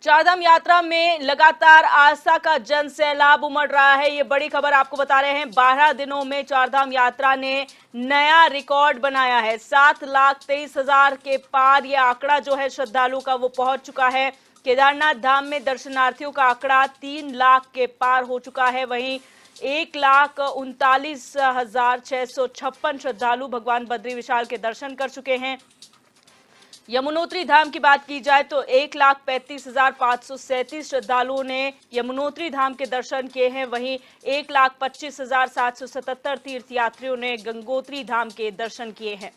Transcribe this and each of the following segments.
चारधाम यात्रा में लगातार आस्था का जन सैलाब उमड़ रहा है। ये बड़ी खबर आपको बता रहे हैं। 12 दिनों में चारधाम यात्रा ने नया रिकॉर्ड बनाया है। 7,23,000 के पार ये आंकड़ा जो है श्रद्धालु का वो पहुंच चुका है। केदारनाथ धाम में दर्शनार्थियों का आंकड़ा 3 लाख के पार हो चुका है। वहीं 1,39,656 श्रद्धालु भगवान बद्री विशाल के दर्शन कर चुके हैं। यमुनोत्री धाम की बात की जाए तो 1,35,537 श्रद्धालुओं ने यमुनोत्री धाम के दर्शन किए हैं। वहीं 1,25,777 तीर्थयात्रियों ने गंगोत्री धाम के दर्शन किए हैं।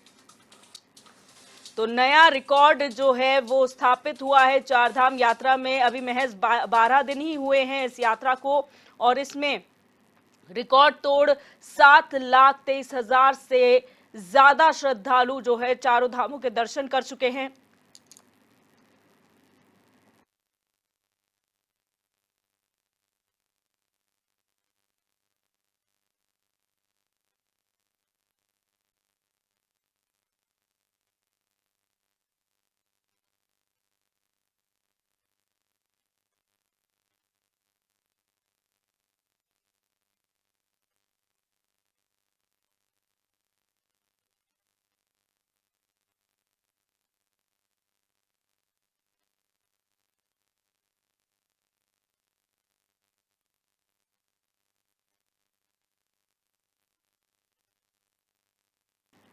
तो नया रिकॉर्ड जो है वो स्थापित हुआ है चारधाम यात्रा में। अभी महज 12 दिन ही हुए हैं इस यात्रा को, और इसमें रिकॉर्ड तोड़ 7,23,000 से ज्यादा श्रद्धालु जो है चारों धामों के दर्शन कर चुके हैं।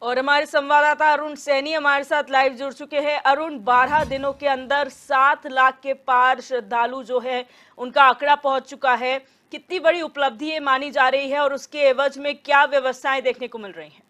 और हमारे संवाददाता अरुण सैनी हमारे साथ लाइव जुड़ चुके हैं। अरुण, 12 दिनों के अंदर 7 लाख के पार श्रद्धालु जो है उनका आंकड़ा पहुंच चुका है। कितनी बड़ी उपलब्धि ये मानी जा रही है और उसके एवज में क्या व्यवस्थाएं देखने को मिल रही हैं?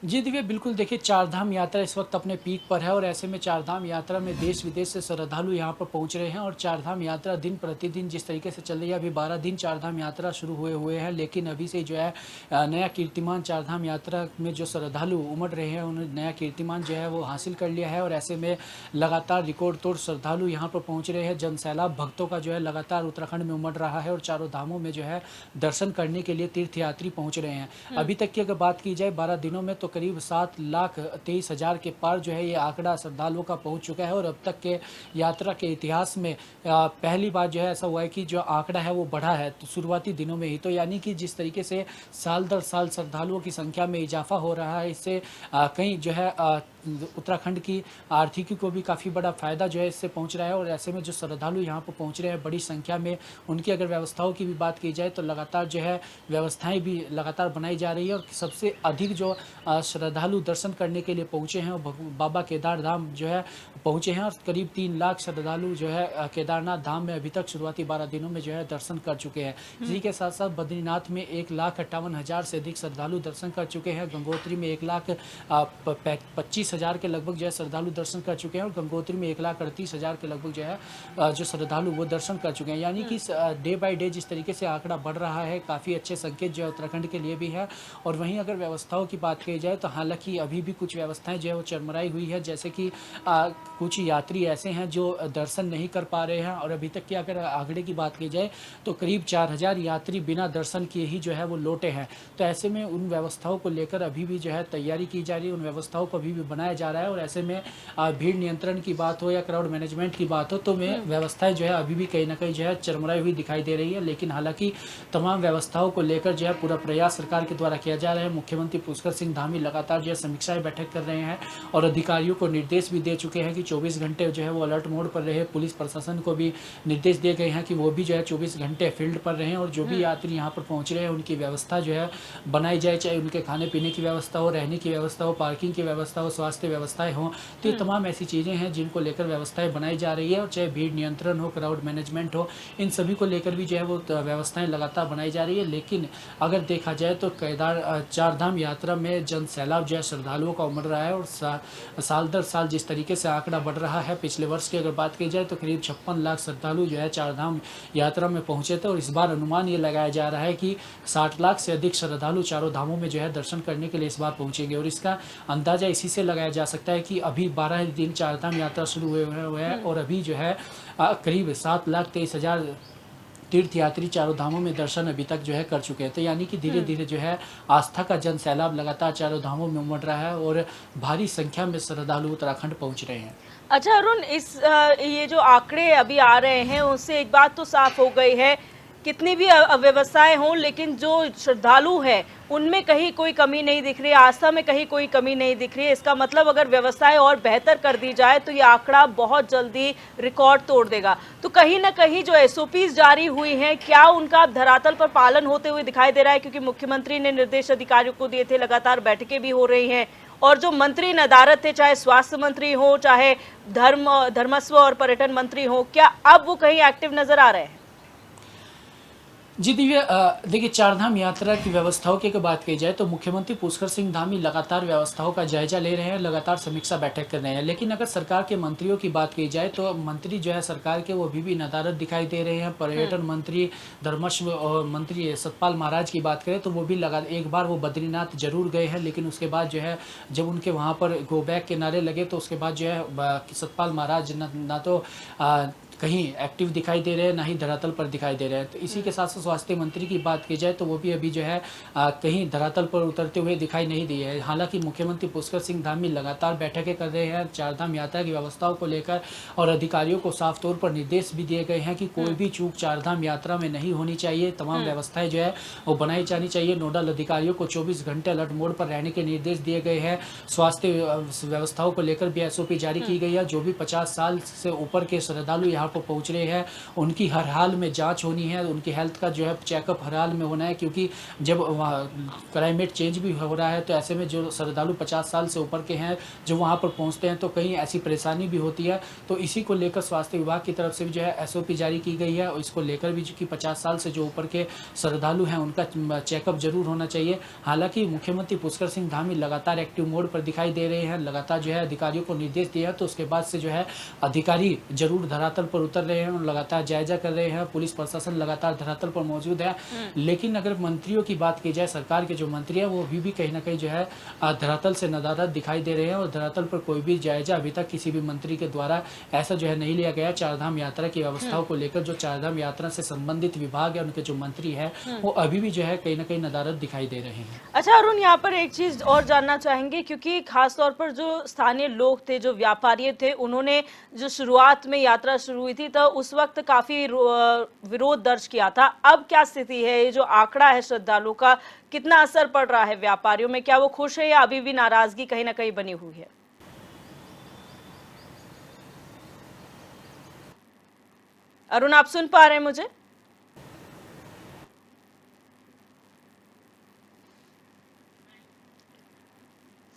जी दिव्या, बिल्कुल देखिए, चारधाम यात्रा इस वक्त अपने पीक पर है और ऐसे में चारधाम यात्रा में देश विदेश से श्रद्धालु यहाँ पर पहुँच रहे हैं। और चारधाम यात्रा दिन प्रतिदिन जिस तरीके से चल रही है, अभी 12 दिन चारधाम यात्रा शुरू हुए हैं, लेकिन अभी से जो है नया कीर्तिमान चारधाम यात्रा में जो श्रद्धालु उमड़ रहे हैं उन्होंने नया कीर्तिमान जो है वो हासिल कर लिया है। और ऐसे में लगातार रिकॉर्ड तोड़ श्रद्धालु यहाँ पर पहुँच रहे हैं। जन सैलाब भक्तों का जो है लगातार उत्तराखंड में उमड़ रहा है और चारों धामों में जो है दर्शन करने के लिए तीर्थयात्री पहुँच रहे हैं। अभी तक की अगर बात की जाए 12 दिनों में तो करीब 7,23,000 के पार जो है ये आंकड़ा श्रद्धालुओं का पहुंच चुका है। और अब तक के यात्रा के इतिहास में पहली बार जो है ऐसा हुआ है कि जो आंकड़ा है वो बढ़ा है तो शुरुआती दिनों में ही। तो यानी कि जिस तरीके से साल दर साल श्रद्धालुओं की संख्या में इजाफा हो रहा है, इससे कहीं जो है उत्तराखंड की आर्थिकी को भी काफ़ी बड़ा फायदा जो है इससे पहुंच रहा है। और ऐसे में जो श्रद्धालु यहाँ पर पहुंच रहे हैं बड़ी संख्या में, उनकी अगर व्यवस्थाओं की भी बात की जाए तो लगातार जो है व्यवस्थाएं भी लगातार बनाई जा रही है। और सबसे अधिक जो श्रद्धालु दर्शन करने के लिए पहुंचे हैं वो बाबा केदार धाम जो है पहुंचे हैं। और करीब 3 लाख श्रद्धालु जो है केदारनाथ धाम में अभी तक शुरुआती 12 दिनों में जो है दर्शन कर चुके हैं। इसी के साथ साथ बद्रीनाथ में 1,58,000 से अधिक श्रद्धालु दर्शन कर चुके हैं। गंगोत्री में 1,25,000 के लगभग जो है श्रद्धालु दर्शन कर चुके हैं। और गंगोत्री में 1,38,000 के लगभग जो है जो श्रद्धालु वो दर्शन कर चुके हैं। यानी कि डे बाय डे जिस तरीके से आंकड़ा बढ़ रहा है, काफ़ी अच्छे संकेत जो है उत्तराखंड के लिए भी है। और वहीं अगर व्यवस्थाओं की बात की जाए तो हालांकि अभी भी कुछ व्यवस्थाएं जो है वो चरमराई हुई है। जैसे कि कुछ यात्री ऐसे हैं जो दर्शन नहीं कर पा रहे हैं। और अभी तक की अगर आंकड़े की बात की जाए तो करीब 4,000 यात्री बिना दर्शन किए ही जो है वो लौटे हैं। तो ऐसे में उन व्यवस्थाओं को लेकर अभी भी जो है तैयारी की जा रही है, उन व्यवस्थाओं को अभी भी बनाया जा रहा है। और ऐसे में भीड़ नियंत्रण की बात हो या क्राउड मैनेजमेंट की बात हो तो में व्यवस्थाएं जो है अभी भी कहीं ना कहीं जो है चरमराई हुई दिखाई दे रही है। लेकिन हालांकि तमाम व्यवस्थाओं को लेकर जो है पूरा प्रयास सरकार के द्वारा किया जा रहा है। मुख्यमंत्री पुष्कर सिंह धामी लगातार जो है समीक्षाएं बैठक कर रहे हैं और अधिकारियों को निर्देश भी दे चुके हैं कि 24 घंटे जो है वो अलर्ट मोड पर रहे। पुलिस प्रशासन को भी निर्देश दिए गए हैं कि वो भी जो है 24 घंटे फील्ड पर रहें। और जो भी यात्री यहाँ पर पहुँच रहे हैं उनकी व्यवस्था जो है बनाई जाए, चाहे उनके खाने पीने की व्यवस्था हो, रहने की व्यवस्था हो, पार्किंग की व्यवस्था हो, स्वास्थ्य व्यवस्थाएं हों। तो ये तमाम ऐसी चीज़ें हैं जिनको लेकर व्यवस्थाएं बनाई जा रही है। और चाहे भीड़ नियंत्रण हो, क्राउड मैनेजमेंट हो, इन सभी को लेकर भी जो है वो व्यवस्थाएं लगातार बनाई जा रही है। लेकिन अगर देखा जाए तो चारधाम यात्रा में जन सैलाब जो है श्रद्धालुओं का उमड़ रहा है। और साल दर साल जिस तरीके से आंकड़ा बढ़ रहा है, पिछले वर्ष की अगर बात की जाए तो करीब 56 लाख श्रद्धालु जो है चारधाम यात्रा में पहुंचे थे। और इस बार अनुमान ये लगाया जा रहा है कि 60 लाख से अधिक श्रद्धालु चारों धामों में जो है दर्शन करने के लिए इस बार पहुंचेंगे। और इसका अंदाजा इसी से लगाया जा सकता है कि अभी 12 दिन चारधाम यात्रा शुरू हुए हैं और अभी जो है करीब 7,23,000 तीर्थयात्री चारों धामों में दर्शन अभी तक जो है कर चुके हैं। तो यानी कि धीरे धीरे जो है आस्था का जन सैलाब लगातार चारों धामों में उमड़ रहा है और भारी संख्या में श्रद्धालु उत्तराखंड पहुंच रहे हैं। अच्छा अरुण, ये जो आंकड़े अभी आ रहे हैं उससे एक बात तो साफ हो गई है, कितनी भी अव्यवस्थाएं हों लेकिन जो श्रद्धालु है उनमें कहीं कोई कमी नहीं दिख रही है, आस्था में कहीं कोई कमी नहीं दिख रही है। इसका मतलब अगर व्यवस्थाएं और बेहतर कर दी जाए तो ये आंकड़ा बहुत जल्दी रिकॉर्ड तोड़ देगा। तो कहीं ना कहीं जो एसओपीज जारी हुई हैं, क्या उनका अब धरातल पर पालन होते हुए दिखाई दे रहा है? क्योंकि मुख्यमंत्री ने निर्देश अधिकारियों को दिए थे, लगातार बैठकें भी हो रही हैं और जो मंत्री नदारत थे, चाहे स्वास्थ्य मंत्री हो, चाहे धर्मस्व और पर्यटन मंत्री हो, क्या अब वो कहीं एक्टिव नजर आ रहे हैं? जी दिव्या, देखिए चारधाम यात्रा की व्यवस्थाओं की अगर बात की जाए तो मुख्यमंत्री पुष्कर सिंह धामी लगातार व्यवस्थाओं का जायजा ले रहे हैं, लगातार समीक्षा बैठक कर रहे हैं। लेकिन अगर सरकार के मंत्रियों की बात की जाए तो मंत्री जो है सरकार के वो अभी भी नदारत दिखाई दे रहे हैं। पर्यटन मंत्री, धर्मस्व मंत्री सतपाल महाराज की बात करें तो वो भी एक बार वो बद्रीनाथ जरूर गए हैं, लेकिन उसके बाद जो है जब उनके वहाँ पर गो बैक के नारे लगे तो उसके बाद जो है सतपाल महाराज ना तो कहीं एक्टिव दिखाई दे रहे हैं, ना ही धरातल पर दिखाई दे रहे हैं। तो इसी के साथ साथ स्वास्थ्य मंत्री की बात की जाए तो वो भी अभी जो है कहीं धरातल पर उतरते हुए दिखाई नहीं दिए है। हालांकि मुख्यमंत्री पुष्कर सिंह धामी लगातार बैठकें कर रहे हैं चारधाम यात्रा की व्यवस्थाओं को लेकर और अधिकारियों को साफ तौर पर निर्देश भी दिए गए हैं कि कोई भी चूक चारधाम यात्रा में नहीं होनी चाहिए। तमाम व्यवस्थाएं जो है वो बनाई जानी चाहिए। नोडल अधिकारियों को 24 घंटे अलर्ट मोड पर रहने के निर्देश दिए गए हैं। स्वास्थ्य व्यवस्थाओं को लेकर भी एसओपी जारी की गई है। जो भी 50 साल से ऊपर के श्रद्धालु यहाँ पर पहुँच रहे हैं उनकी हर हाल में जांच होनी है, उनकी हेल्थ का जो है चेकअप हर हाल में होना है, क्योंकि जब क्लाइमेट चेंज भी हो रहा है तो ऐसे में जो श्रद्धालु 50 साल से ऊपर के हैं जो वहाँ पर पहुँचते हैं तो कहीं ऐसी परेशानी भी होती है। तो इसी को लेकर स्वास्थ्य विभाग की तरफ से भी जो है एसओपी जारी की गई है और इसको लेकर भी कि 50 साल से जो ऊपर के श्रद्धालु हैं उनका चेकअप जरूर होना चाहिए। हालांकि मुख्यमंत्री पुष्कर सिंह धामी लगातार एक्टिव मोड पर दिखाई दे रहे हैं, लगातार जो है अधिकारियों को निर्देश दिया तो उसके बाद से जो है अधिकारी जरूर धरातल पर उतर रहे हैं और लगातार जायजा कर रहे हैं। पुलिस प्रशासन लगातार धरातल पर मौजूद है। लेकिन अगर मंत्रियों की बात की जाए, सरकार के जो मंत्री हैं वो भी कहीं ना कहीं जो है धरातल से नदारत दिखाई दे रहे हैं और धरातल पर कोई भी जायजा अभी तक किसी भी मंत्री के द्वारा ऐसा जो है नहीं लिया गया। चारधाम यात्रा की व्यवस्थाओं को लेकर जो चारधाम यात्रा से संबंधित विभाग है उनके जो मंत्री है वो अभी भी जो है कहीं ना कहीं नदारत दिखाई दे रहे हैं। अच्छा अरुण, यहाँ पर एक चीज और जानना चाहेंगे, क्योंकि खासतौर पर जो स्थानीय लोग थे, जो व्यापारी थे, उन्होंने जो शुरुआत में यात्रा शुरू हुई थी तो उस वक्त काफी विरोध दर्ज किया था। अब क्या स्थिति है? ये जो आंकड़ा है श्रद्धालुओं का, कितना असर पड़ रहा है व्यापारियों में? क्या वो खुश है या अभी भी नाराजगी कहीं ना कहीं बनी हुई है? अरुण, आप सुन पा रहे हैं मुझे?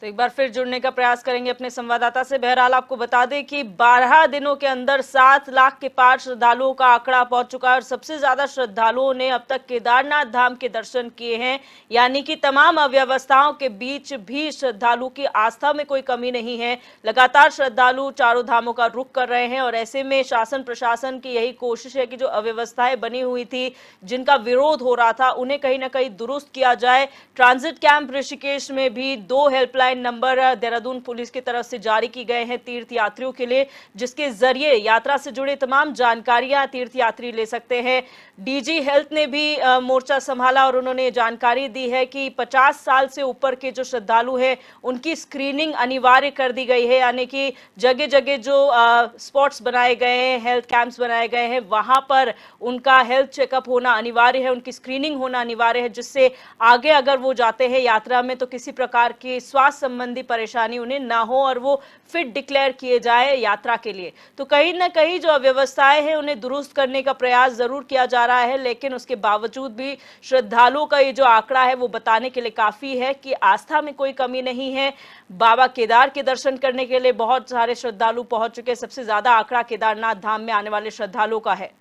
तो एक बार फिर जुड़ने का प्रयास करेंगे अपने संवाददाता से। बहरहाल आपको बता दें कि 12 दिनों के अंदर 7 लाख के पार श्रद्धालुओं का आंकड़ा पहुंच चुका है और सबसे ज्यादा श्रद्धालुओं ने अब तक केदारनाथ धाम के दर्शन किए हैं। यानी कि तमाम अव्यवस्थाओं के बीच भी श्रद्धालु की आस्था में कोई कमी नहीं है। लगातार श्रद्धालु चारों धामों का रुख कर रहे हैं और ऐसे में शासन प्रशासन की यही कोशिश है कि जो अव्यवस्थाएं बनी हुई थी, जिनका विरोध हो रहा था, उन्हें कहीं ना कहीं दुरुस्त किया जाए। ट्रांजिट कैंप ऋषिकेश में भी 2 हेल्पलाइन नंबर देहरादून पुलिस की तरफ से जारी की गए हैं तीर्थ यात्रियों के लिए, जिसके जरिए यात्रा से जुड़े तमाम जानकारियां तीर्थ यात्री ले सकते हैं। डीजी हेल्थ ने भी मोर्चा संभाला और उन्होंने जानकारी दी है कि 50 साल से ऊपर के जो श्रद्धालु हैं उनकी स्क्रीनिंग अनिवार्य कर दी गई है। यानी कि जगह जगह जो स्पॉट्स बनाए गए हैं, हेल्थ कैंप्स बनाए गए हैं, वहां पर उनका हेल्थ चेकअप होना अनिवार्य है, उनकी स्क्रीनिंग होना अनिवार्य है, जिससे आगे अगर वो जाते हैं यात्रा में तो किसी प्रकार की स्वास्थ्य संबंधी परेशानी उन्हें ना हो और वो फिट डिक्लेयर किए जाए यात्रा के लिए। तो कहीं ना कहीं जो अव्यवस्थाएं हैं उन्हें दुरुस्त करने का प्रयास जरूर किया जा रहा है, लेकिन उसके बावजूद भी श्रद्धालुओं का ये जो आंकड़ा है वो बताने के लिए काफी है कि आस्था में कोई कमी नहीं है। बाबा केदार के दर्शन करने के लिए बहुत सारे श्रद्धालु पहुंच चुके हैं। सबसे ज्यादा आंकड़ा केदारनाथ धाम में आने वाले श्रद्धालुओं का है।